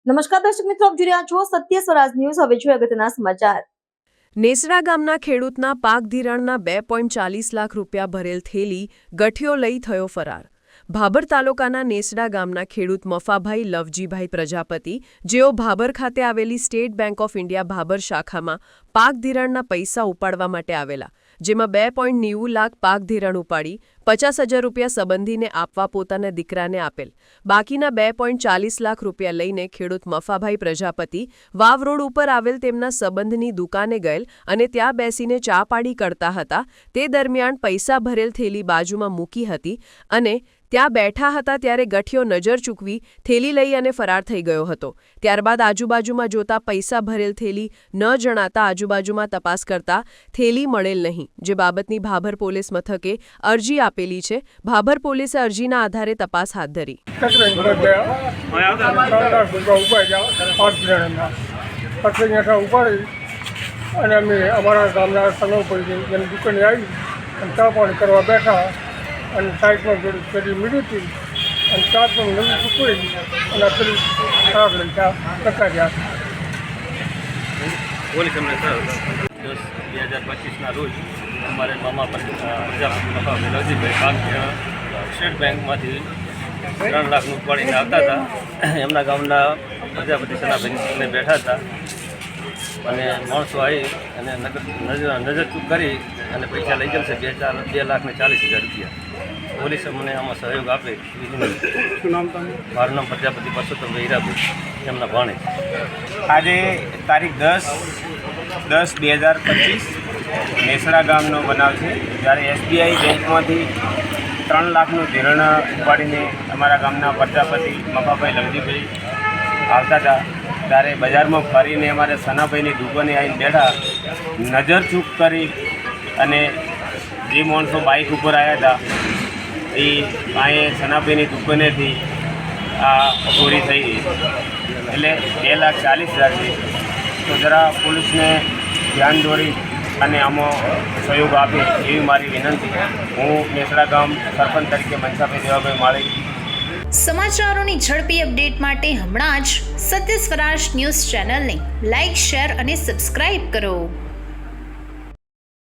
નમસ્કાર દર્શક મિત્રો, આપ જોઈ રહ્યા છો સત્ય સ્વરાજ ન્યૂઝ। હવે જોઈએ અગત્યના સમાચાર। નેસડા ગામના ખેડૂતના પાક ધિરાણના 2.40 લાખ રૂપિયા ભરેલ થેલી ગઠિયો લઈ થયો ફરાર। ભાભર તાલુકાના નેસડા ગામના ખેડૂત મફાભાઈ લવજીભાઈ પ્રજાપતિ, જેઓ ભાભર ખાતે આવેલી state bank of India Bhabhar શાખામાં પાક ધિરાણના પૈસા ઉપાડવા માટે આવેલા, જેમાં 2.90 લાખ પાક ધિરાણ ઉપાડી 50,000 રૂપિયા સંબંધીને આપવા પોતાના દીકરાને આપેલ। બાકીના 2.40 લાખ રૂપિયા લઈને ખેડૂત મફાભાઈ પ્રજાપતિ વાવ રોડ ઉપર આવેલ તેમના સંબંધની દુકાને ગયેલ અને ત્યાં બેસીને ચા પાડી કરતા હતા। તે દરમિયાન પૈસા ભરેલ થેલી બાજુમાં મૂકી હતી અને ત્યાં બેઠા હતા ત્યારે ગઠિયો નજર ચૂકવી થેલી લઈ અને ફરાર થઈ ગયો હતો। ત્યારબાદ આજુબાજુમાં જોતા પૈસા ભરેલ થેલી ન જણાતા આજુબાજુમાં તપાસ કરતા થેલી મળેલ નહીં, જે બાબતની ભાભર પોલીસ મથકે અરજી આપેલી છે। ભાભર પોલીસે અરજીના આધારે તપાસ હાથ ધરી। અને સાઈડમાં પેલી મીડી હતી અને ચા પણ નવી ચૂકવી અને પેલી ખરાબ લઈ ચા ટકાર્યા। પોલીસ અમને 10/2025ના રોજ અમારે મામા પ્રજાપતિ લવજીભાઈ સ્ટેટ બેંકમાંથી 3 લાખનું ઉપાડીને આવતા હતા। એમના ગામના પ્રજાપતિ સનાભાઈ બેઠા હતા અને માણસો આવી અને નજર ચૂક કરી અને પૈસા લઈ જશે 2,40,000 રૂપિયા। પોલીસે મને આમાં સહયોગ આપે। મારું નામ પ્રજાપતિ પરસોત્તમભાઈ હીરાભાઈ, એમના ભાણેજ। આજે તારીખ 10/10/2025 નેસડા ગામનો બનાવ છે, જ્યારે SBI બેંકમાંથી 3 લાખનું ધિરાણ ઉપાડીને અમારા ગામના પ્રજાપતિ મફાભાઈ લવજીભાઈ આવતા હતા ત્યારે બજારમાં ફરીને અમારે સનાભાઈની દુકાને આવીને બેઠા, નજર ચૂક કરી અને જે માણસો બાઇક ઉપર આવ્યા હતા એ અહીં સનાભાઈની દુકાનેથી આ ચોરી થઈ ગઈ, એટલે 2,40,000 છે। તો જરા પોલીસને ધ્યાન દોરી અને આમાં સહયોગ આપે એવી મારી વિનંતી। હું નેસડા ગામ સરપંચ તરીકે મનસાભાઈ દેવાભાઈ માળી। સમાચારોની ઝડપી અપડેટ માટે હમણાં જ સત્ય સ્વરાજ ન્યૂઝ ચેનલને લાઇક, શેર અને સબસ્ક્રાઇબ કરો।